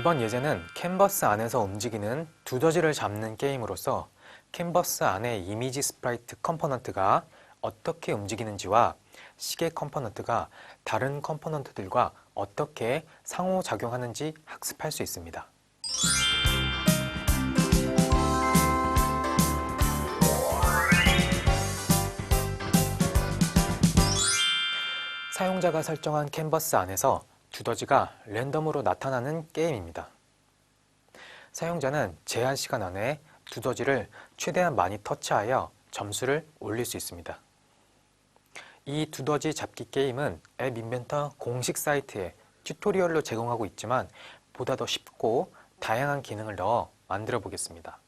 이번 예제는 캔버스 안에서 움직이는 두더지를 잡는 게임으로서 캔버스 안의 이미지 스프라이트 컴포넌트가 어떻게 움직이는지와 시계 컴포넌트가 다른 컴포넌트들과 어떻게 상호작용하는지 학습할 수 있습니다. 사용자가 설정한 캔버스 안에서 두더지가 랜덤으로 나타나는 게임입니다. 사용자는 제한 시간 안에 두더지를 최대한 많이 터치하여 점수를 올릴 수 있습니다. 이 두더지 잡기 게임은 앱 인벤터 공식 사이트에 튜토리얼로 제공하고 있지만 보다 더 쉽고 다양한 기능을 넣어 만들어 보겠습니다.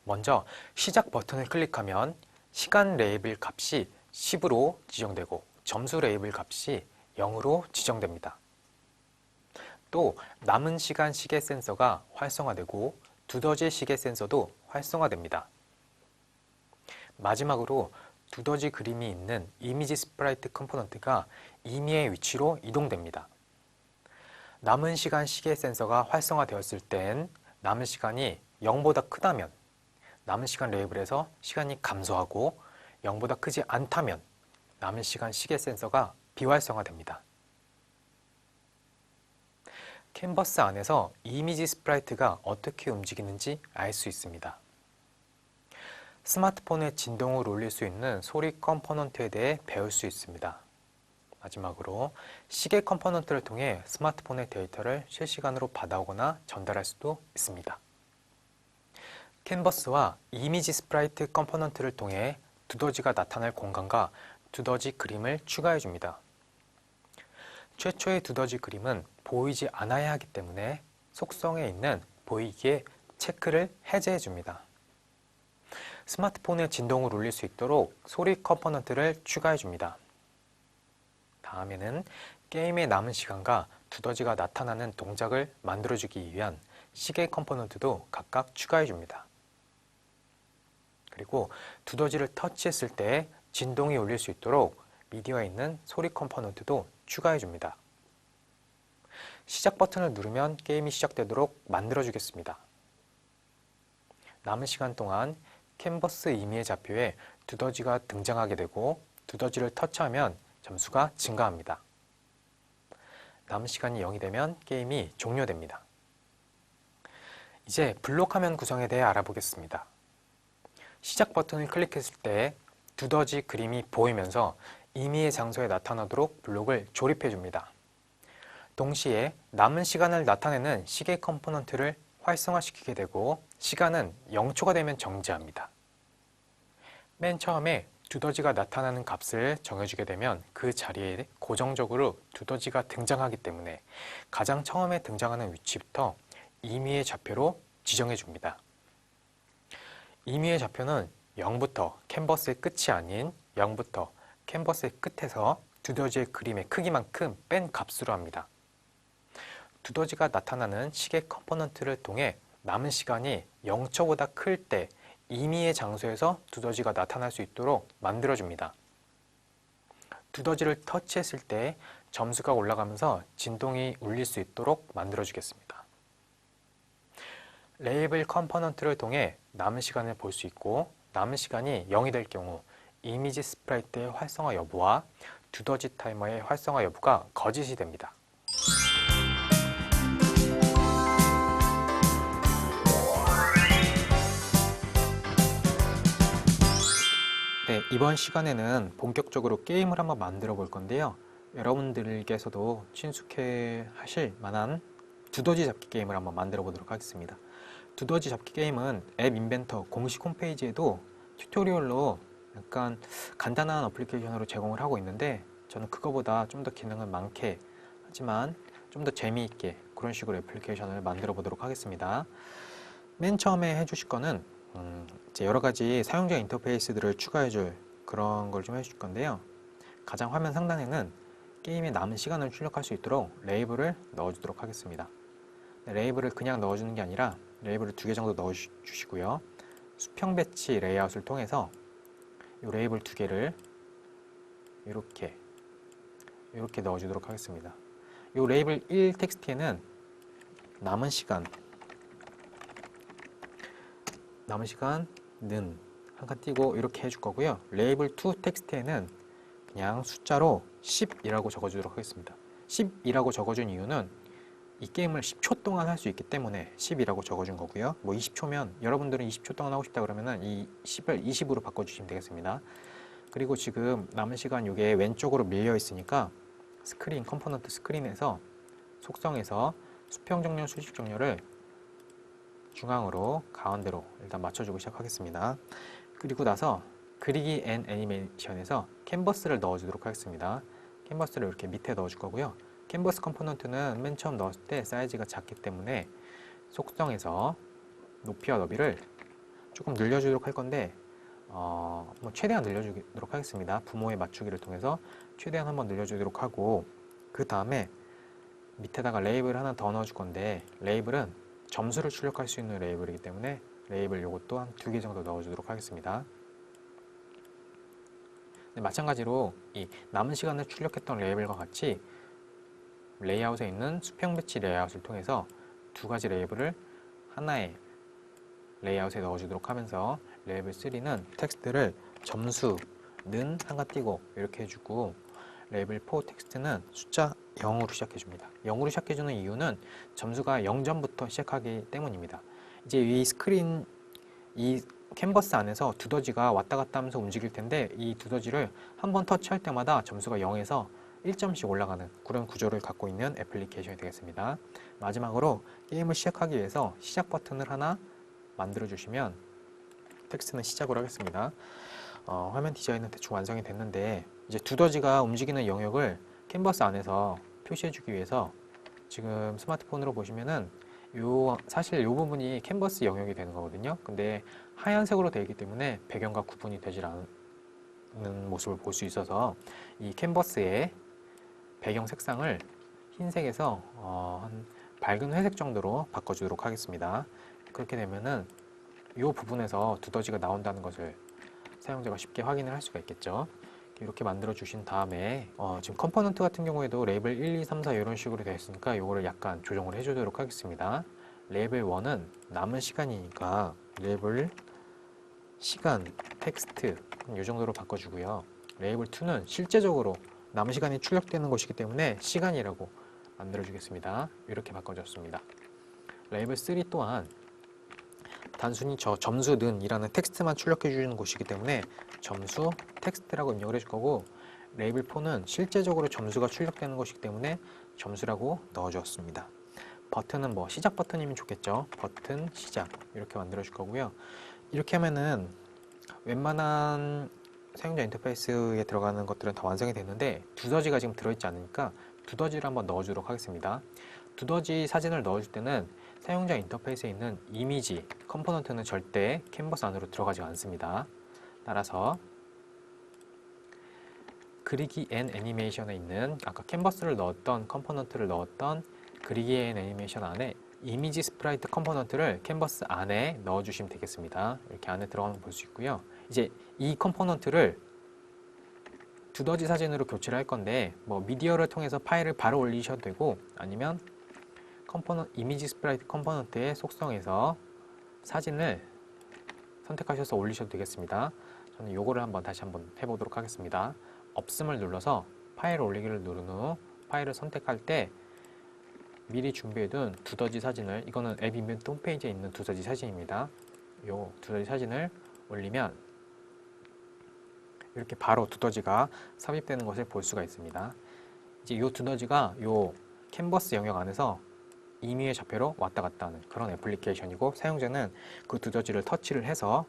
먼저 시작 버튼을 클릭하면 시간 레이블 값이 10으로 지정되고 점수 레이블 값이 0으로 지정됩니다. 또 남은 시간 시계 센서가 활성화되고 두더지 시계 센서도 활성화됩니다. 마지막으로 두더지 그림이 있는 이미지 스프라이트 컴포넌트가 임의의 위치로 이동됩니다. 남은 시간 시계 센서가 활성화되었을 땐 남은 시간이 0보다 크다면 남은 시간 레이블에서 시간이 감소하고 0보다 크지 않다면 남은 시간 시계 센서가 비활성화됩니다. 캔버스 안에서 이미지 스프라이트가 어떻게 움직이는지 알 수 있습니다. 스마트폰의 진동을 올릴 수 있는 소리 컴포넌트에 대해 배울 수 있습니다. 마지막으로 시계 컴포넌트를 통해 스마트폰의 데이터를 실시간으로 받아오거나 전달할 수도 있습니다. 캔버스와 이미지 스프라이트 컴포넌트를 통해 두더지가 나타날 공간과 두더지 그림을 추가해 줍니다. 최초의 두더지 그림은 보이지 않아야 하기 때문에 속성에 있는 보이기에 체크를 해제해 줍니다. 스마트폰의 진동을 올릴 수 있도록 소리 컴포넌트를 추가해 줍니다. 다음에는 게임의 남은 시간과 두더지가 나타나는 동작을 만들어주기 위한 시계 컴포넌트도 각각 추가해 줍니다. 그리고 두더지를 터치했을 때 진동이 울릴 수 있도록 미디어에 있는 소리 컴포넌트도 추가해 줍니다. 시작 버튼을 누르면 게임이 시작되도록 만들어 주겠습니다. 남은 시간 동안 캔버스 임의의 좌표에 두더지가 등장하게 되고 두더지를 터치하면 점수가 증가합니다. 남은 시간이 0이 되면 게임이 종료됩니다. 이제 블록 화면 구성에 대해 알아보겠습니다. 시작 버튼을 클릭했을 때 두더지 그림이 보이면서 임의의 장소에 나타나도록 블록을 조립해 줍니다. 동시에 남은 시간을 나타내는 시계 컴포넌트를 활성화시키게 되고 시간은 0초가 되면 정지합니다. 맨 처음에 두더지가 나타나는 값을 정해주게 되면 그 자리에 고정적으로 두더지가 등장하기 때문에 가장 처음에 등장하는 위치부터 임의의 좌표로 지정해 줍니다. 임의의 좌표는 0부터 캔버스의 끝이 아닌 0부터 캔버스의 끝에서 두더지의 그림의 크기만큼 뺀 값으로 합니다. 두더지가 나타나는 시계 컴포넌트를 통해 남은 시간이 0초보다 클 때 임의의 장소에서 두더지가 나타날 수 있도록 만들어줍니다. 두더지를 터치했을 때 점수가 올라가면서 진동이 울릴 수 있도록 만들어주겠습니다. 레이블 컴포넌트를 통해 남은 시간을 볼 수 있고 남은 시간이 0이 될 경우 이미지 스프라이트의 활성화 여부와 두더지 타이머의 활성화 여부가 거짓이 됩니다. 네, 이번 시간에는 본격적으로 게임을 한번 만들어 볼 건데요. 여러분들께서도 친숙해 하실 만한 두더지 잡기 게임을 한번 만들어 보도록 하겠습니다. 두더지 잡기 게임은 앱 인벤터 공식 홈페이지에도 튜토리얼로 약간 간단한 어플리케이션으로 제공을 하고 있는데 저는 그거보다 좀 더 기능은 많게 하지만 좀 더 재미있게 그런 식으로 애플리케이션을 만들어 보도록 하겠습니다. 맨 처음에 해주실 거는 이제 여러 가지 사용자 인터페이스들을 추가해 줄 그런 걸 좀 해줄 건데요. 가장 화면 상단에는 게임의 남은 시간을 출력할 수 있도록 레이블을 넣어주도록 하겠습니다. 레이블을 그냥 넣어주는 게 아니라 레이블을 2개 정도 넣어주시고요. 수평 배치 레이아웃을 통해서 이 레이블 2개를 이렇게 넣어주도록 하겠습니다. 이 레이블 1 텍스트에는 남은 시간는 한 칸 띄고 이렇게 해줄 거고요. 레이블 2 텍스트에는 그냥 숫자로 10이라고 적어주도록 하겠습니다. 10이라고 적어준 이유는 이 게임을 10초 동안 할 수 있기 때문에 10이라고 적어준 거고요. 뭐 20초면 여러분들은 20초 동안 하고 싶다 그러면은 이 10을 20으로 바꿔주시면 되겠습니다. 그리고 지금 남은 시간 이게 왼쪽으로 밀려 있으니까 스크린, 컴포넌트 스크린에서 속성에서 수평 정렬, 수직 정렬을 중앙으로 가운데로 일단 맞춰주고 시작하겠습니다. 그리고 나서 그리기 앤 애니메이션에서 캔버스를 넣어주도록 하겠습니다. 캔버스를 이렇게 밑에 넣어줄 거고요. 캔버스 컴포넌트는 맨 처음 넣었을 때 사이즈가 작기 때문에 속성에서 높이와 너비를 조금 늘려주도록 할 건데 뭐 최대한 늘려주도록 하겠습니다. 부모의 맞추기를 통해서 최대한 한번 늘려주도록 하고 그 다음에 밑에다가 레이블 하나 더 넣어줄 건데 레이블은 점수를 출력할 수 있는 레이블이기 때문에 레이블 요것도 한 2개 정도 넣어주도록 하겠습니다. 네, 마찬가지로 이 남은 시간을 출력했던 레이블과 같이 레이아웃에 있는 수평 배치 레이아웃을 통해서 2가지 레이블을 하나의 레이아웃에 넣어주도록 하면서 레이블 3는 텍스트를 점수는 한 칸 띄고 이렇게 해주고 레이블 4 텍스트는 숫자 0으로 시작해줍니다. 0으로 시작해주는 이유는 점수가 0점부터 시작하기 때문입니다. 이제 이 스크린, 이 캔버스 안에서 두더지가 왔다 갔다 하면서 움직일 텐데 이 두더지를 한 번 터치할 때마다 점수가 0에서 1점씩 올라가는 그런 구조를 갖고 있는 애플리케이션이 되겠습니다. 마지막으로 게임을 시작하기 위해서 시작 버튼을 하나 만들어 주시면 텍스트는 시작으로 하겠습니다. 화면 디자인은 대충 완성이 됐는데 이제 두더지가 움직이는 영역을 캔버스 안에서 표시해 주기 위해서 지금 스마트폰으로 보시면은 사실 이 부분이 캔버스 영역이 되는 거거든요. 근데 하얀색으로 되어 있기 때문에 배경과 구분이 되질 않는 모습을 볼 수 있어서 이 캔버스의 배경 색상을 흰색에서 한 밝은 회색 정도로 바꿔주도록 하겠습니다. 그렇게 되면은 이 부분에서 두더지가 나온다는 것을 사용자가 쉽게 확인을 할 수가 있겠죠. 이렇게 만들어 주신 다음에 지금 컴포넌트 같은 경우에도 레이블 1, 2, 3, 4 이런 식으로 되어 있으니까 이거를 약간 조정을 해주도록 하겠습니다. 레이블 1은 남은 시간이니까 레이블 시간 텍스트 이 정도로 바꿔주고요. 레이블 2는 실제적으로 남은 시간이 출력되는 것이기 때문에 시간이라고 만들어 주겠습니다. 이렇게 바꿔줬습니다. 레이블 3 또한 단순히 저 점수는 이라는 텍스트만 출력해 주는 곳이기 때문에 점수 텍스트라고 입력을 해줄 거고 레이블 4는 실제적으로 점수가 출력되는 것이기 때문에 점수라고 넣어주었습니다. 버튼은 뭐 시작 버튼이면 좋겠죠. 버튼 시작 이렇게 만들어 줄 거고요. 이렇게 하면은 웬만한 사용자 인터페이스에 들어가는 것들은 다 완성이 됐는데 두더지가 지금 들어있지 않으니까 두더지를 한번 넣어주도록 하겠습니다. 두더지 사진을 넣어줄 때는 사용자 인터페이스에 있는 이미지 컴포넌트는 절대 캔버스 안으로 들어가지 않습니다. 따라서 그리기 앤 애니메이션에 있는 아까 캔버스를 넣었던 컴포넌트를 넣었던 그리기 앤 애니메이션 안에 이미지 스프라이트 컴포넌트를 캔버스 안에 넣어주시면 되겠습니다. 이렇게 안에 들어가면 볼 수 있고요. 이제 이 컴포넌트를 두더지 사진으로 교체를 할 건데 뭐 미디어를 통해서 파일을 바로 올리셔도 되고 아니면 이미지 스프라이트 컴포넌트의 속성에서 사진을 선택하셔서 올리셔도 되겠습니다. 저는 요거를 다시 한번 해보도록 하겠습니다. 없음을 눌러서 파일 올리기를 누른 후 파일을 선택할 때 미리 준비해둔 두더지 사진을 이거는 앱 이벤트 홈페이지에 있는 두더지 사진입니다. 요 두더지 사진을 올리면 이렇게 바로 두더지가 삽입되는 것을 볼 수가 있습니다. 이제 요 두더지가 요 캔버스 영역 안에서 임의의 좌표로 왔다 갔다 하는 그런 애플리케이션이고 사용자는 그 두더지를 터치를 해서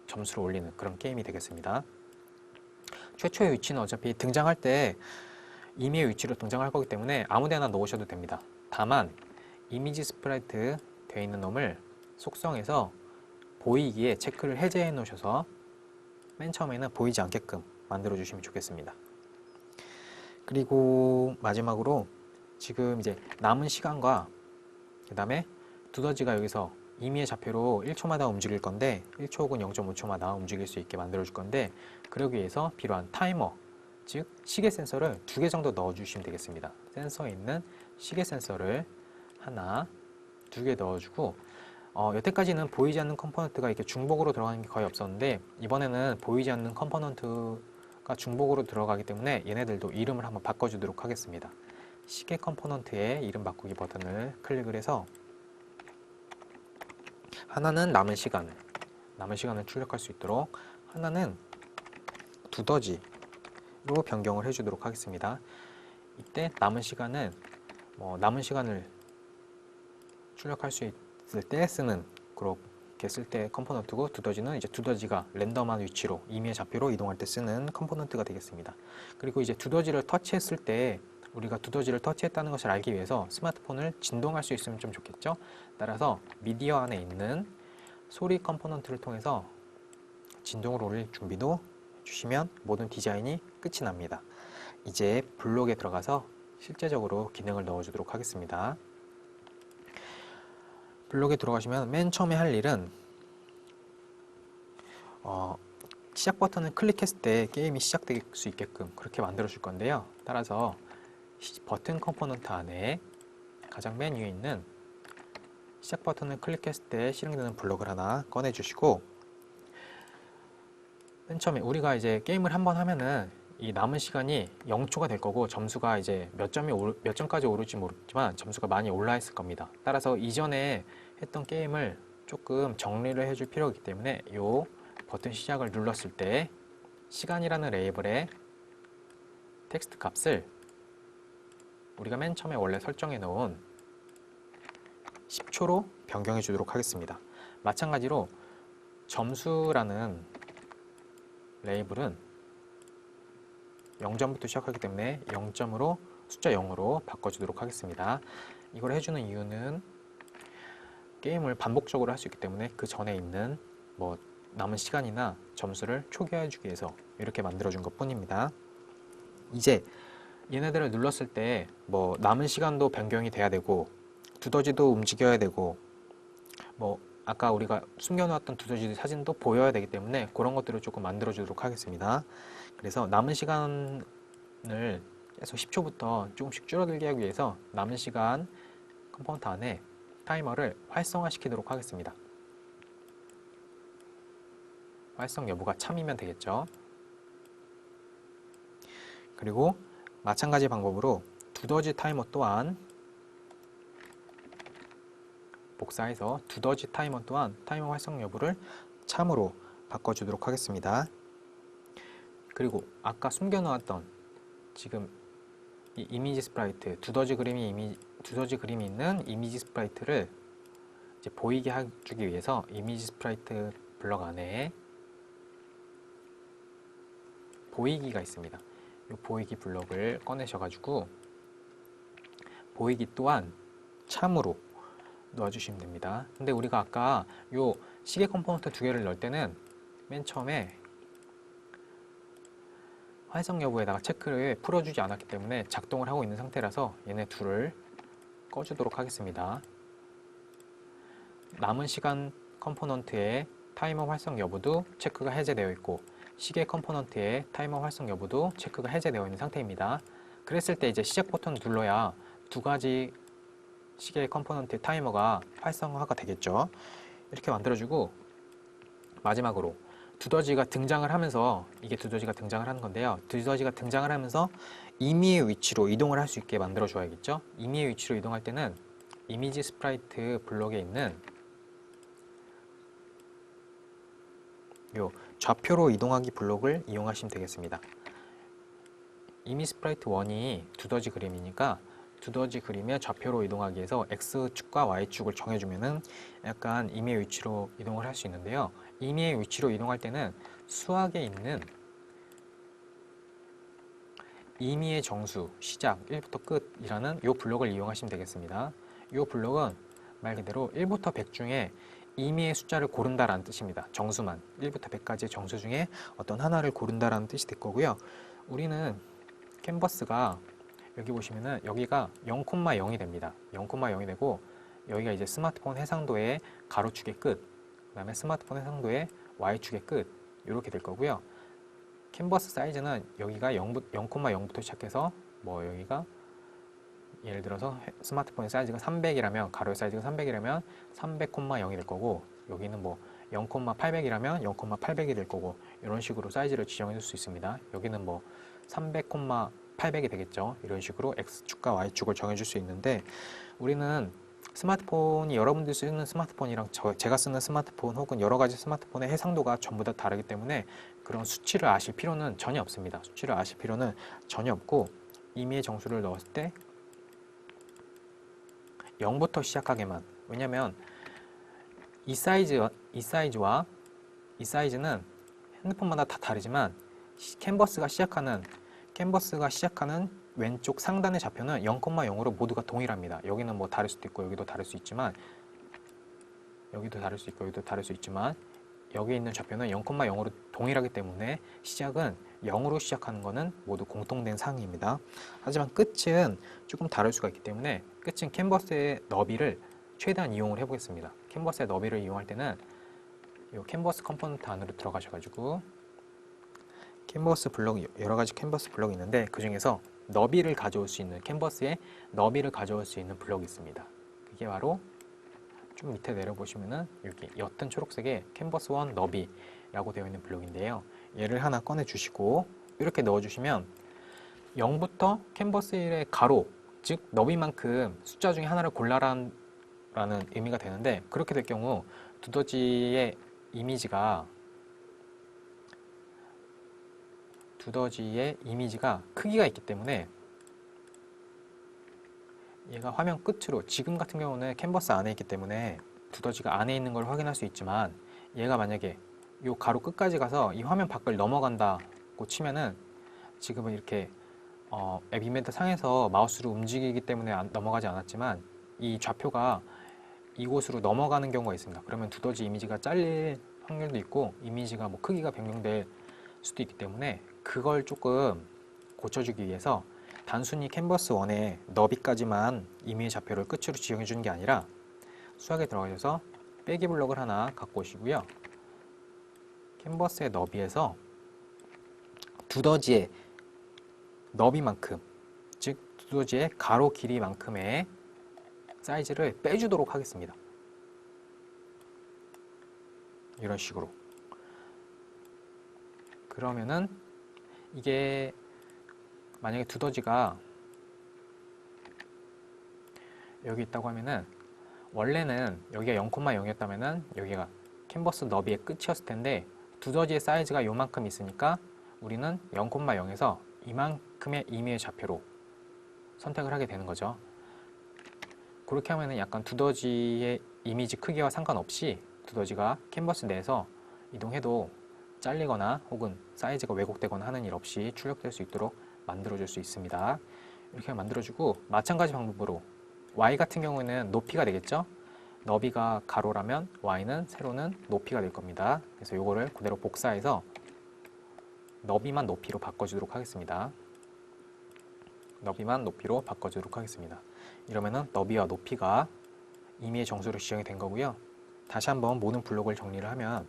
점수를 올리는 그런 게임이 되겠습니다. 최초의 위치는 어차피 등장할 때 임의의 위치로 등장할 거기 때문에 아무 데나 넣으셔도 됩니다. 다만 이미지 스프라이트 되어 있는 놈을 속성에서 보이기에 체크를 해제해 놓으셔서 맨 처음에는 보이지 않게끔 만들어 주시면 좋겠습니다. 그리고 마지막으로 지금 이제 남은 시간과 그 다음에 두더지가 여기서 임의의 좌표로 1초마다 움직일 건데 1초 혹은 0.5초마다 움직일 수 있게 만들어 줄 건데 그러기 위해서 필요한 타이머 즉 시계 센서를 2개 정도 넣어 주시면 되겠습니다. 센서에 있는 시계 센서를 하나 두 개 넣어주고 여태까지는 보이지 않는 컴포넌트가 이렇게 중복으로 들어가는 게 거의 없었는데 이번에는 보이지 않는 컴포넌트가 중복으로 들어가기 때문에 얘네들도 이름을 한번 바꿔주도록 하겠습니다. 시계 컴포넌트의 이름 바꾸기 버튼을 클릭을 해서 하나는 남은 시간을 출력할 수 있도록, 하나는 두더지로 변경을 해주도록 하겠습니다. 이때 남은 시간은 남은 시간을 출력할 수 있을 때 쓰는, 그렇게 쓸 때 컴포넌트고, 두더지는 이제 두더지가 랜덤한 위치로 임의의 좌표로 이동할 때 쓰는 컴포넌트가 되겠습니다. 그리고 이제 두더지를 터치했을 때 우리가 두더지를 터치했다는 것을 알기 위해서 스마트폰을 진동할 수 있으면 좀 좋겠죠. 따라서 미디어 안에 있는 소리 컴포넌트를 통해서 진동을 올릴 준비도 해주시면 모든 디자인이 끝이 납니다. 이제 블록에 들어가서 실제적으로 기능을 넣어주도록 하겠습니다. 블록에 들어가시면 맨 처음에 할 일은 시작 버튼을 클릭했을 때 게임이 시작될 수 있게끔 그렇게 만들어 줄 건데요. 따라서 버튼 컴포넌트 안에 가장 맨 위에 있는 시작 버튼을 클릭했을 때 실행되는 블록을 하나 꺼내 주시고, 맨 처음에 우리가 이제 게임을 한번 하면은 이 남은 시간이 0초가 될 거고, 점수가 이제 몇 점까지 오를지 모르지만 점수가 많이 올라 있을 겁니다. 따라서 이전에 했던 게임을 조금 정리를 해줄 필요가 있기 때문에 이 버튼 시작을 눌렀을 때 시간이라는 레이블의 텍스트 값을 우리가 맨 처음에 원래 설정해 놓은 10초로 변경해 주도록 하겠습니다. 마찬가지로 점수라는 레이블은 0점부터 시작하기 때문에 0점으로 숫자 0으로 바꿔주도록 하겠습니다. 이걸 해주는 이유는 게임을 반복적으로 할 수 있기 때문에 그 전에 있는 남은 시간이나 점수를 초기화해주기 위해서 이렇게 만들어준 것 뿐입니다. 이제 얘네들을 눌렀을 때 남은 시간도 변경이 돼야 되고, 두더지도 움직여야 되고, 아까 우리가 숨겨놓았던 두더지 사진도 보여야 되기 때문에 그런 것들을 조금 만들어 주도록 하겠습니다. 그래서 남은 시간을 계속 10초부터 조금씩 줄어들게 하기 위해서 남은 시간 컴포넌트 안에 타이머를 활성화 시키도록 하겠습니다. 활성 여부가 참이면 되겠죠. 그리고 마찬가지 방법으로 두더지 타이머 또한 복사해서 두더지 타이머 또한 타이머 활성 여부를 참으로 바꿔주도록 하겠습니다. 그리고 아까 숨겨놓았던 지금 이 이미지 스프라이트, 두더지 그림이 있는 이미지 스프라이트를 이제 보이게 해주기 위해서 이미지 스프라이트 블럭 안에 보이기가 있습니다. 이 보이기 블럭을 꺼내셔가지고 보이기 또한 참으로 넣어주시면 됩니다. 근데 우리가 아까 요 시계 컴포넌트 두 개를 넣을 때는 맨 처음에 활성 여부에다가 체크를 풀어주지 않았기 때문에 작동을 하고 있는 상태라서 얘네 둘을 꺼주도록 하겠습니다. 남은 시간 컴포넌트의 타이머 활성 여부도 체크가 해제되어 있고, 시계 컴포넌트의 타이머 활성 여부도 체크가 해제되어 있는 상태입니다. 그랬을 때 이제 시작 버튼을 눌러야 두 가지 시계 컴포넌트의 타이머가 활성화가 되겠죠. 이렇게 만들어주고, 마지막으로 두더지가 등장을 하면서, 이게 두더지가 등장을 하는 건데요. 두더지가 등장을 하면서 임의의 위치로 이동을 할 수 있게 만들어 줘야겠죠. 임의의 위치로 이동할 때는 이미지 스프라이트 블록에 있는 요 좌표로 이동하기 블록을 이용하시면 되겠습니다. 이미 스프라이트 1이 두더지 그림이니까 두더지 그림의 좌표로 이동하기 위해서 X축과 Y축을 정해주면은 약간 임의의 위치로 이동을 할 수 있는데요. 임의의 위치로 이동할 때는 수학에 있는 임의의 정수, 시작, 1부터 끝이라는 이 블록을 이용하시면 되겠습니다. 이 블록은 말 그대로 1부터 100 중에 임의의 숫자를 고른다라는 뜻입니다. 정수만, 1부터 100까지의 정수 중에 어떤 하나를 고른다라는 뜻이 될 거고요. 우리는 캔버스가 여기 보시면은 여기가 0,0이 됩니다. 0,0이 되고, 여기가 이제 스마트폰 해상도의 가로축의 끝, 그 다음에 스마트폰 해상도의 Y축의 끝, 이렇게 될 거고요. 캔버스 사이즈는 여기가 0,0부터 시작해서 여기가 예를 들어서 스마트폰의 사이즈가 300이라면 가로의 사이즈가 300이라면 300,0이 될 거고, 여기는 뭐 0,800이라면 0,800이 될 거고, 이런 식으로 사이즈를 지정해 줄 수 있습니다. 여기는 뭐 300,800이 되겠죠. 이런 식으로 X축과 Y축을 정해 줄 수 있는데, 우리는 스마트폰이 여러분들이 쓰는 스마트폰이랑 제가 쓰는 스마트폰 혹은 여러 가지 스마트폰의 해상도가 전부 다 다르기 때문에 그런 수치를 아실 필요는 전혀 없습니다. 수치를 아실 필요는 전혀 없고, 임의의 정수를 넣었을 때 0부터 시작하게만. 왜냐면 이 사이즈와 이 사이즈는 핸드폰마다 다 다르지만 캔버스가 시작하는 왼쪽 상단의 좌표는 0,0으로 모두가 동일합니다. 여기는 뭐 다를 수도 있고 여기도 다를 수 있지만 여기도 다를 수 있고 여기도 다를 수 있지만 여기 있는 좌표는 0,0으로 동일하기 때문에 시작은 0으로 시작하는 것은 모두 공통된 사항입니다. 하지만 끝은 조금 다를 수가 있기 때문에 끝은 캔버스의 너비를 최대한 이용을 해보겠습니다. 캔버스의 너비를 이용할 때는 이 캔버스 컴포넌트 안으로 들어가셔가지고 캔버스 블럭, 여러 가지 캔버스 블럭이 있는데 그 중에서 너비를 가져올 수 있는, 캔버스에 너비를 가져올 수 있는 블럭이 있습니다. 그게 바로 좀 밑에 내려보시면은 여기 옅은 초록색의 캔버스 1 너비라고 되어 있는 블럭인데요. 얘를 하나 꺼내 주시고 이렇게 넣어 주시면 0부터 캔버스 1의 가로, 즉 너비만큼 숫자 중에 하나를 골라라는 의미가 되는데, 그렇게 될 경우 두더지의 이미지가 크기가 있기 때문에 얘가 화면 끝으로, 지금 같은 경우는 캔버스 안에 있기 때문에 두더지가 안에 있는 걸 확인할 수 있지만, 얘가 만약에 이 가로 끝까지 가서 이 화면 밖을 넘어간다고 치면은, 지금은 이렇게 앱 이벤트 상에서 마우스로 움직이기 때문에 넘어가지 않았지만 이 좌표가 이곳으로 넘어가는 경우가 있습니다. 그러면 두더지 이미지가 잘릴 확률도 있고 이미지가 뭐 크기가 변경될 수도 있기 때문에 그걸 조금 고쳐주기 위해서 단순히 캔버스 1의 너비까지만 임의의 좌표를 끝으로 지정해 주는 게 아니라 수학에 들어가셔서 빼기 블럭을 하나 갖고 오시고요. 캔버스의 너비에서 두더지의 너비만큼, 즉 두더지의 가로 길이만큼의 사이즈를 빼주도록 하겠습니다. 이런 식으로. 그러면은 이게 만약에 두더지가 여기 있다고 하면은, 원래는 여기가 0,0이었다면은 여기가 캔버스 너비의 끝이었을 텐데 두더지의 사이즈가 요만큼 있으니까 우리는 0,0에서 이만큼의 임의의 좌표로 선택을 하게 되는 거죠. 그렇게 하면은 약간 두더지의 이미지 크기와 상관없이 두더지가 캔버스 내에서 이동해도 잘리거나 혹은 사이즈가 왜곡되거나 하는 일 없이 출력될 수 있도록 만들어줄 수 있습니다. 이렇게 만들어주고, 마찬가지 방법으로 Y 같은 경우에는 높이가 되겠죠. 너비가 가로라면 Y는 세로는 높이가 될 겁니다. 그래서 이거를 그대로 복사해서 너비만 높이로 바꿔주도록 하겠습니다. 너비만 높이로 바꿔주도록 하겠습니다. 이러면은 너비와 높이가 임의의 정수로 지정이 된 거고요. 다시 한번 모든 블록을 정리를 하면,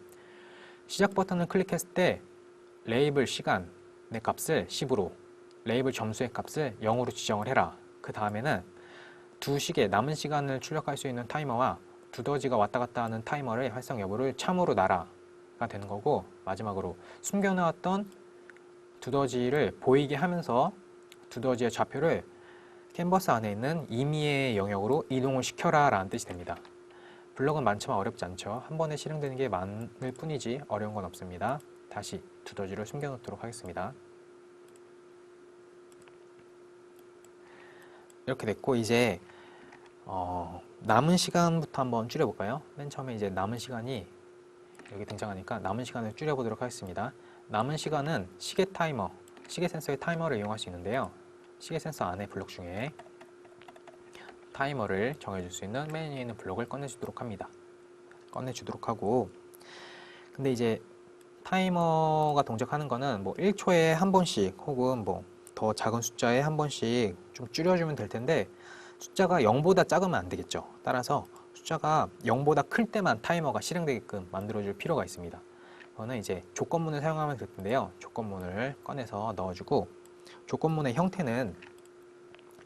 시작 버튼을 클릭했을 때 레이블 시간의 값을 10으로, 레이블 점수의 값을 0으로 지정을 해라. 그 다음에는 두 시계, 남은 시간을 출력할 수 있는 타이머와 두더지가 왔다 갔다 하는 타이머를 활성 여부를 참으로 놔라가 되는 거고, 마지막으로 숨겨놓았던 두더지를 보이게 하면서 두더지의 좌표를 캔버스 안에 있는 임의의 영역으로 이동을 시켜라 라는 뜻이 됩니다. 블럭은 많지만 어렵지 않죠. 한 번에 실행되는 게 많을 뿐이지 어려운 건 없습니다. 다시 두더지를 숨겨놓도록 하겠습니다. 이렇게 됐고, 이제 남은 시간부터 한번 줄여볼까요? 맨 처음에 이제 남은 시간이 여기 등장하니까 남은 시간을 줄여보도록 하겠습니다. 남은 시간은 시계 타이머, 시계 센서의 타이머를 이용할 수 있는데요. 시계 센서 안에 블록 중에 타이머를 정해줄 수 있는 메뉴에 있는 블록을 꺼내주도록 합니다. 꺼내주도록 하고, 근데 이제 타이머가 동작하는 거는 뭐 1초에 한 번씩 혹은 뭐 더 작은 숫자에 한 번씩 좀 줄여주면 될 텐데, 숫자가 0보다 작으면 안 되겠죠. 따라서 숫자가 0보다 클 때만 타이머가 실행되게끔 만들어줄 필요가 있습니다. 그거는 이제 조건문을 사용하면 될 텐데요. 조건문을 꺼내서 넣어주고, 조건문의 형태는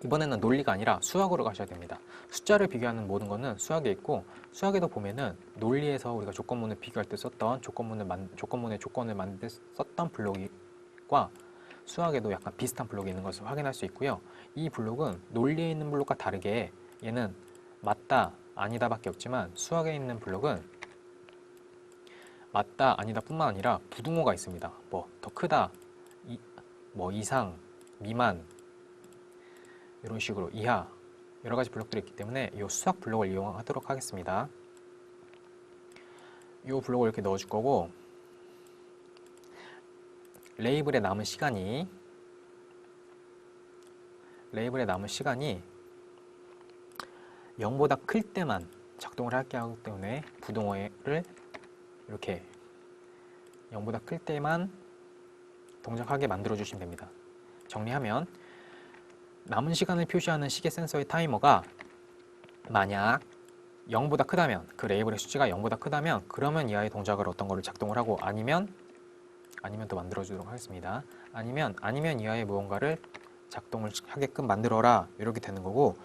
이번에는 논리가 아니라 수학으로 가셔야 됩니다. 숫자를 비교하는 모든 거는 수학에 있고, 수학에도 보면은 논리에서 우리가 조건문을 비교할 때 썼던 조건문의 조건을 만들 때 썼던 블록과 수학에도 약간 비슷한 블록이 있는 것을 확인할 수 있고요. 이 블록은 논리에 있는 블록과 다르게 얘는 맞다, 아니다 밖에 없지만 수학에 있는 블록은 맞다, 아니다 뿐만 아니라 부등호가 있습니다. 뭐 더 크다, 뭐 이상, 미만, 이런 식으로 이하, 여러 가지 블록들이 있기 때문에 이 수학 블록을 이용하도록 하겠습니다. 이 블록을 이렇게 넣어줄 거고, 레이블에 남은 시간이 0보다 클 때만 작동을 하게 하기 때문에 부등호를 이렇게 0보다 클 때만 동작하게 만들어 주시면 됩니다. 정리하면 남은 시간을 표시하는 시계 센서의 타이머가 만약 0보다 크다면, 그 레이블의 수치가 0보다 크다면 그러면 이하의 동작을 어떤 거를 작동을 하고, 아니면 또 만들어 주도록 하겠습니다. 아니면 이하의 무언가를 작동을 하게끔 만들어라, 이렇게 되는 거고,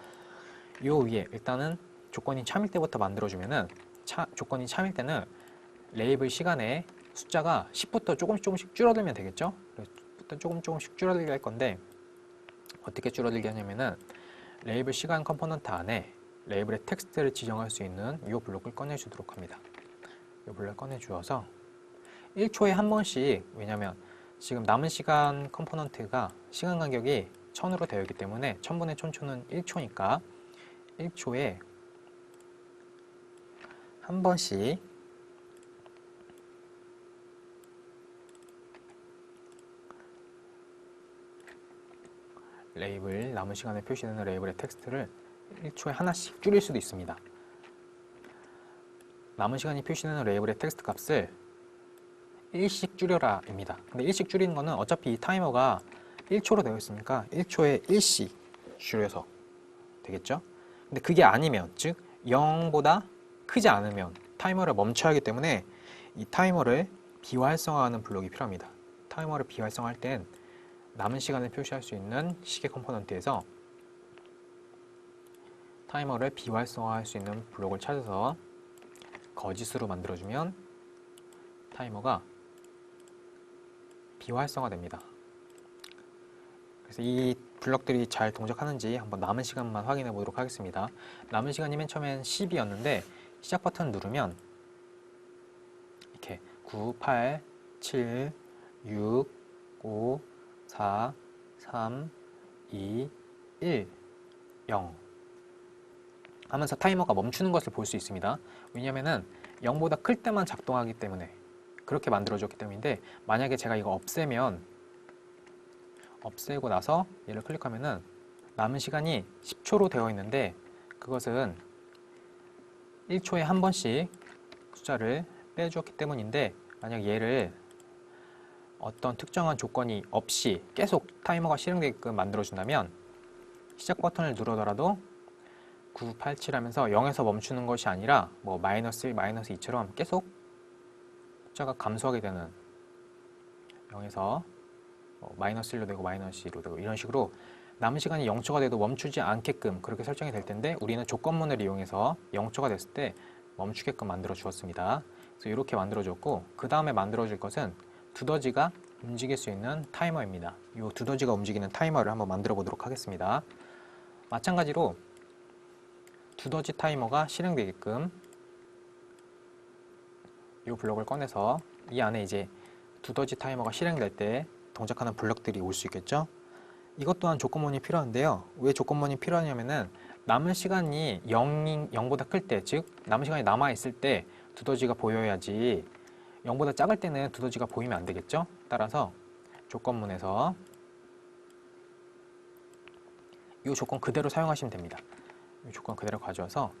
요 위에 일단은 조건이 참일 때부터 만들어 주면은 조건이 참일 때는 레이블 시간에 숫자가 10부터 조금씩 줄어들면 되겠죠? 10부터 조금씩 줄어들게 할 건데, 어떻게 줄어들게 하냐면은 레이블 시간 컴포넌트 안에 레이블의 텍스트를 지정할 수 있는 이 블록을 꺼내 주도록 합니다. 이 블록을 꺼내 주어서 1초에 한 번씩, 왜냐면 지금 남은 시간 컴포넌트가 시간 간격이 1000으로 되어 있기 때문에 1000분의 1000초는 1초니까 1초에 한 번씩 레이블, 남은 시간에 표시되는 레이블의 텍스트를 1초에 하나씩 줄일 수도 있습니다. 남은 시간이 표시되는 레이블의 텍스트 값을 1씩 줄여라 입니다. 근데 1씩 줄이는 거는 어차피 이 타이머가 1초로 되어 있으니까 1초에 1씩 줄여서 되겠죠? 근데 그게 아니면, 즉 0보다 크지 않으면 타이머를 멈춰야 하기 때문에 이 타이머를 비활성화하는 블록이 필요합니다. 타이머를 비활성화할 땐 남은 시간을 표시할 수 있는 시계 컴포넌트에서 타이머를 비활성화할 수 있는 블록을 찾아서 거짓으로 만들어주면 타이머가 비활성화됩니다. 그래서 이 블록들이 잘 동작하는지 한번 남은 시간만 확인해 보도록 하겠습니다. 남은 시간이 맨 처음엔 10이었는데 시작 버튼 누르면 이렇게 9, 8, 7, 6, 5, 4, 3, 2, 1, 0 하면서 타이머가 멈추는 것을 볼 수 있습니다. 왜냐하면 0보다 클 때만 작동하기 때문에 그렇게 만들어졌기 때문인데, 만약에 제가 이거 없애고 나서 얘를 클릭하면은 남은 시간이 10초로 되어 있는데, 그것은 1초에 한 번씩 숫자를 빼주었기 때문인데, 만약 얘를 어떤 특정한 조건이 없이 계속 타이머가 실행되게끔 만들어준다면 시작 버튼을 누르더라도 9, 8, 7 하면서 0에서 멈추는 것이 아니라 뭐 마이너스 1, 마이너스 2처럼 계속 숫자가 감소하게 되는, 0에서 마이너스 1로 되고 마이너스 2로 되고 이런 식으로 남은 시간이 0초가 돼도 멈추지 않게끔 그렇게 설정이 될 텐데, 우리는 조건문을 이용해서 0초가 됐을 때 멈추게끔 만들어 주었습니다. 그래서 이렇게 만들어 줬고, 그 다음에 만들어 줄 것은 두더지가 움직일 수 있는 타이머입니다. 이 두더지가 움직이는 타이머를 한번 만들어 보도록 하겠습니다. 마찬가지로 두더지 타이머가 실행되게끔 이 블록을 꺼내서 이 안에 이제 두더지 타이머가 실행될 때 동작하는 블록들이 올 수 있겠죠? 이것 또한 조건문이 필요한데요. 왜 조건문이 필요하냐면은 남은 시간이 0보다 클 때, 즉 남은 시간이 남아있을 때 두더지가 보여야지 0보다 작을 때는 두더지가 보이면 안 되겠죠? 따라서 조건문에서 이 조건 그대로 사용하시면 됩니다. 이 조건 그대로 가져와서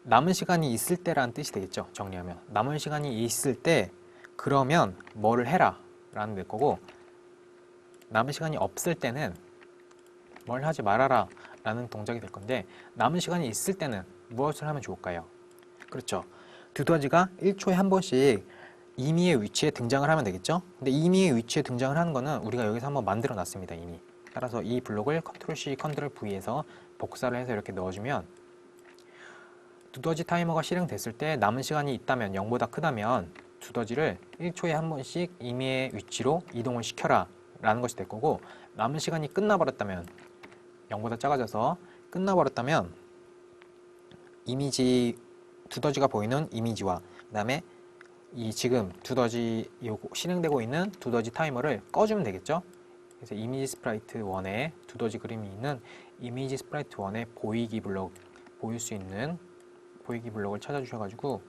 남은 시간이 있을 때라는 뜻이 되겠죠? 정리하면 남은 시간이 있을 때 그러면 뭐를 해라 라는 될 거고, 남은 시간이 없을 때는 뭘 하지 말아라 라는 동작이 될 건데, 남은 시간이 있을 때는 무엇을 하면 좋을까요? 그렇죠. 두더지가 1초에 한 번씩 임의의 위치에 등장을 하면 되겠죠? 근데 임의의 위치에 등장을 하는 거는 우리가 여기서 한번 만들어 놨습니다. 이미 따라서 이 블록을 컨트롤 C, 컨트롤 V에서 복사를 해서 이렇게 넣어주면 두더지 타이머가 실행됐을 때 남은 시간이 있다면 0보다 크다면 두더지를 1초에 한 번씩 임의의 위치로 이동을 시켜라 라는 것이 될 거고, 남은 시간이 끝나버렸다면 0보다 작아져서 끝나버렸다면 이미지 두더지가 보이는 이미지와 그 다음에 이 지금 두더지 실행되고 있는 두더지 타이머를 꺼주면 되겠죠. 그래서 이미지 스프라이트 1에 두더지 그림이 있는 이미지 스프라이트 1에 보이기 블록, 보일 수 있는 보이기 블록을 찾아주셔가지고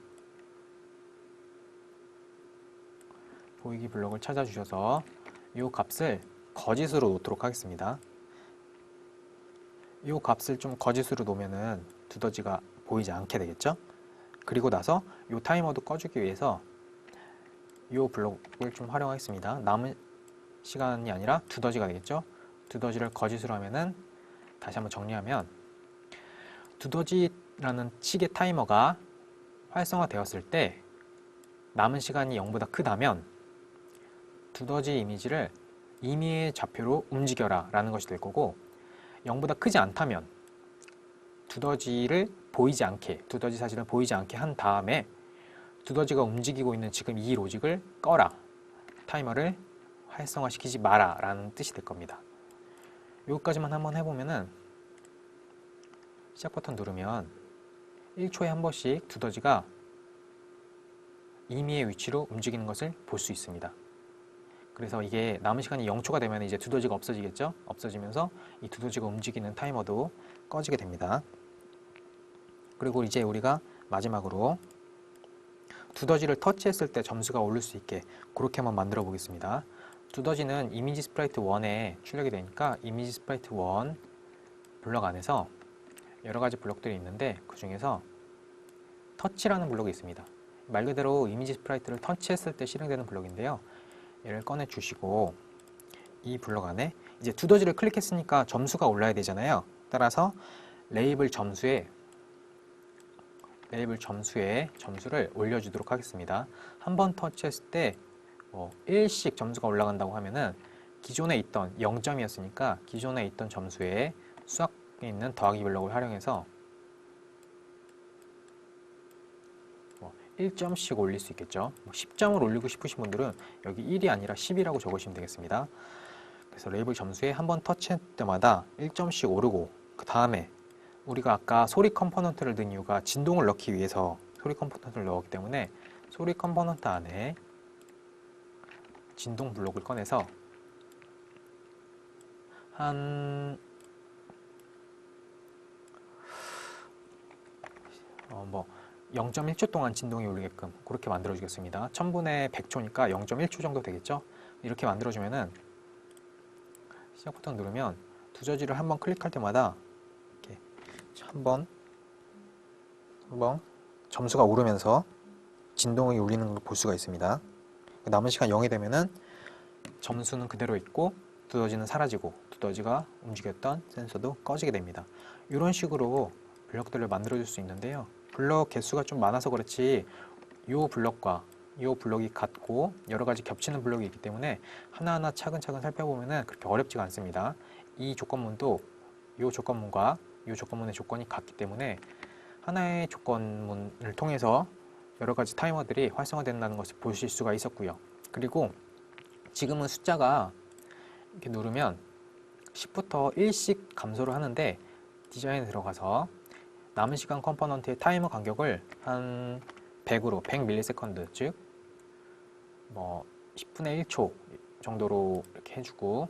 보이기 블록을 찾아주셔서 이 값을 거짓으로 놓도록 하겠습니다. 이 값을 좀 거짓으로 놓으면은 두더지가 보이지 않게 되겠죠. 그리고 나서 이 타이머도 꺼주기 위해서 이 블록을 좀 활용하겠습니다. 남은 시간이 아니라 두더지가 되겠죠. 두더지를 거짓으로 하면은, 다시 한번 정리하면, 두더지라는 시계 타이머가 활성화되었을 때 남은 시간이 0보다 크다면 두더지 이미지를 임의의 좌표로 움직여라 라는 것이 될 거고, 0보다 크지 않다면 두더지를 보이지 않게, 두더지 사진을 보이지 않게 한 다음에 두더지가 움직이고 있는 지금 이 로직을 꺼라, 타이머를 활성화시키지 마라 라는 뜻이 될 겁니다. 여기까지만 한번 해보면은 시작 버튼 누르면 1초에 한 번씩 두더지가 임의의 위치로 움직이는 것을 볼 수 있습니다. 그래서 이게 남은 시간이 0초가 되면 이제 두더지가 없어지겠죠? 없어지면서 이 두더지가 움직이는 타이머도 꺼지게 됩니다. 그리고 이제 우리가 마지막으로 두더지를 터치했을 때 점수가 오를 수 있게 그렇게 한번 만들어 보겠습니다. 두더지는 이미지 스프라이트 1에 출력이 되니까 이미지 스프라이트 1 블럭 안에서 여러 가지 블럭들이 있는데 그 중에서 터치라는 블럭이 있습니다. 말 그대로 이미지 스프라이트를 터치했을 때 실행되는 블럭인데요. 얘를 꺼내 주시고 이 블럭 안에 이제 두더지를 클릭했으니까 점수가 올라야 되잖아요. 따라서 레이블 점수에 점수를 올려주도록 하겠습니다. 한 번 터치했을 때 1씩 점수가 올라간다고 하면은 기존에 있던 0점이었으니까 기존에 있던 점수에 수학에 있는 더하기 블럭을 활용해서 1점씩 올릴 수 있겠죠. 10점을 올리고 싶으신 분들은 여기 1이 아니라 10이라고 적으시면 되겠습니다. 그래서 레이블 점수에 한 번 터치할 때마다 1점씩 오르고, 그 다음에 우리가 아까 소리 컴포넌트를 넣은 이유가 진동을 넣기 위해서 소리 컴포넌트를 넣었기 때문에 소리 컴포넌트 안에 진동 블록을 꺼내서 한 0.1초 동안 진동이 울리게끔 그렇게 만들어 주겠습니다. 1000분의 100초니까 0.1초 정도 되겠죠. 이렇게 만들어 주면은 시작 버튼 누르면 두더지를 한번 클릭할 때마다 이렇게 한번 점수가 오르면서 진동이 울리는 걸 볼 수가 있습니다. 남은 시간 0이 되면은 점수는 그대로 있고 두더지는 사라지고 두더지가 움직였던 센서도 꺼지게 됩니다. 이런 식으로 블럭들을 만들어 줄 수 있는데요. 블럭 개수가 좀 많아서 그렇지 이 블럭과 이 블럭이 같고 여러 가지 겹치는 블럭이 있기 때문에 하나하나 차근차근 살펴보면 그렇게 어렵지가 않습니다. 이 조건문도 이 조건문과 이 조건문의 조건이 같기 때문에 하나의 조건문을 통해서 여러 가지 타이머들이 활성화된다는 것을 보실 수가 있었고요. 그리고 지금은 숫자가 이렇게 누르면 10부터 1씩 감소를 하는데 디자인에 들어가서 남은 시간 컴포넌트의 타이머 간격을 한 100으로 100ms, 즉 10분의 1초 정도로 이렇게 해주고,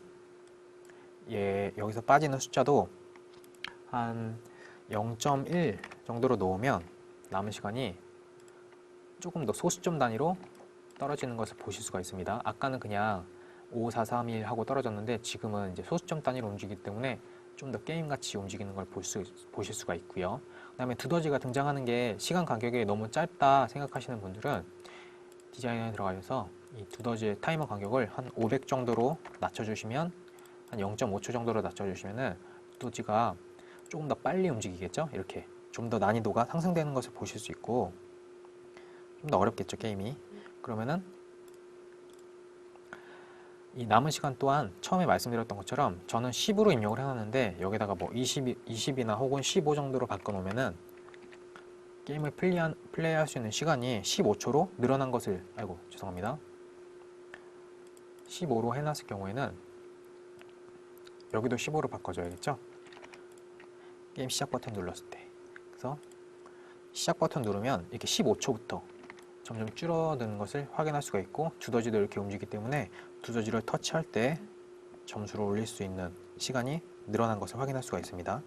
여기서 빠지는 숫자도 한 0.1 정도로 놓으면 남은 시간이 조금 더 소수점 단위로 떨어지는 것을 보실 수가 있습니다. 아까는 그냥 5, 4, 3, 1 하고 떨어졌는데 지금은 이제 소수점 단위로 움직이기 때문에 좀 더 게임같이 움직이는 걸 보실 수가 있고요. 그 다음에 두더지가 등장하는 게 시간 간격이 너무 짧다 생각하시는 분들은 디자인에 들어가셔서 이 두더지의 타이머 간격을 한 500 정도로 낮춰주시면, 한 0.5초 정도로 낮춰주시면은 두더지가 조금 더 빨리 움직이겠죠? 이렇게 좀 더 난이도가 상승되는 것을 보실 수 있고, 좀 더 어렵겠죠, 게임이. 그러면은 이 남은 시간 또한 처음에 말씀드렸던 것처럼 저는 10으로 입력을 해놨는데 여기다가 뭐 20이나 혹은 15 정도로 바꿔놓으면은 게임을 플레이할 수 있는 시간이 15초로 늘어난 것을, 죄송합니다. 15로 해놨을 경우에는 여기도 15로 바꿔줘야겠죠? 게임 시작 버튼 눌렀을 때. 그래서 시작 버튼 누르면 이렇게 15초부터 점점 줄어드는 것을 확인할 수가 있고, 두더지도 이렇게 움직이기 때문에 두더지를 터치할 때 점수를 올릴 수 있는 시간이 늘어난 것을 확인할 수가 있습니다.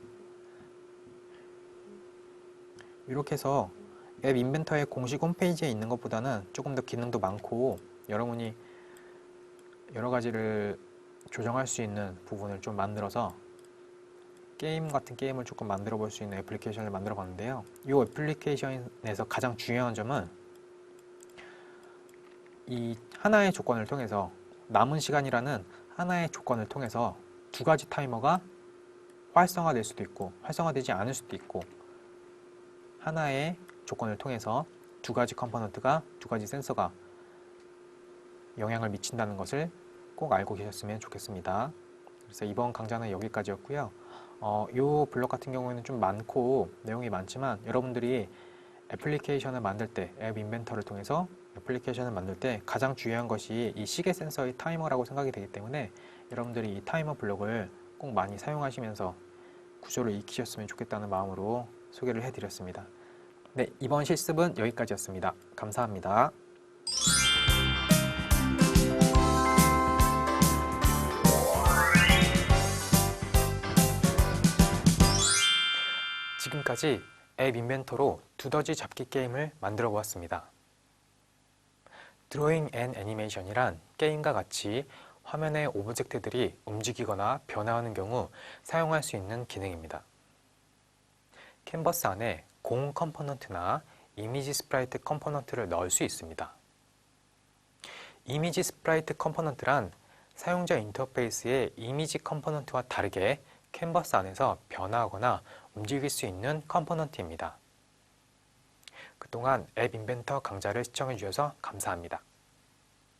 이렇게 해서 앱 인벤터의 공식 홈페이지에 있는 것보다는 조금 더 기능도 많고 여러분이 여러 가지를 조정할 수 있는 부분을 좀 만들어서 게임 같은 게임을 조금 만들어 볼 수 있는 애플리케이션을 만들어 봤는데요. 이 애플리케이션에서 가장 중요한 점은 이 하나의 조건을 통해서, 남은 시간이라는 하나의 조건을 통해서 두 가지 타이머가 활성화될 수도 있고 활성화되지 않을 수도 있고, 하나의 조건을 통해서 두 가지 컴포넌트가, 두 가지 센서가 영향을 미친다는 것을 꼭 알고 계셨으면 좋겠습니다. 그래서 이번 강좌는 여기까지였고요. 이 블록 같은 경우에는 좀 많고 내용이 많지만 여러분들이 애플리케이션을 만들 때, 앱 인벤터를 통해서 애플리케이션을 만들 때 가장 중요한 것이 이 시계 센서의 타이머라고 생각이 되기 때문에 여러분들이 이 타이머 블록을 꼭 많이 사용하시면서 구조를 익히셨으면 좋겠다는 마음으로 소개를 해드렸습니다. 네, 이번 실습은 여기까지였습니다. 감사합니다. 지금까지 앱 인벤터로 두더지 잡기 게임을 만들어 보았습니다. 드로잉 앤 애니메이션이란 게임과 같이 화면의 오브젝트들이 움직이거나 변화하는 경우 사용할 수 있는 기능입니다. 캔버스 안에 공 컴포넌트나 이미지 스프라이트 컴포넌트를 넣을 수 있습니다. 이미지 스프라이트 컴포넌트란 사용자 인터페이스의 이미지 컴포넌트와 다르게 캔버스 안에서 변화하거나 움직일 수 있는 컴포넌트입니다. 그동안 앱 인벤터 강좌를 시청해 주셔서 감사합니다.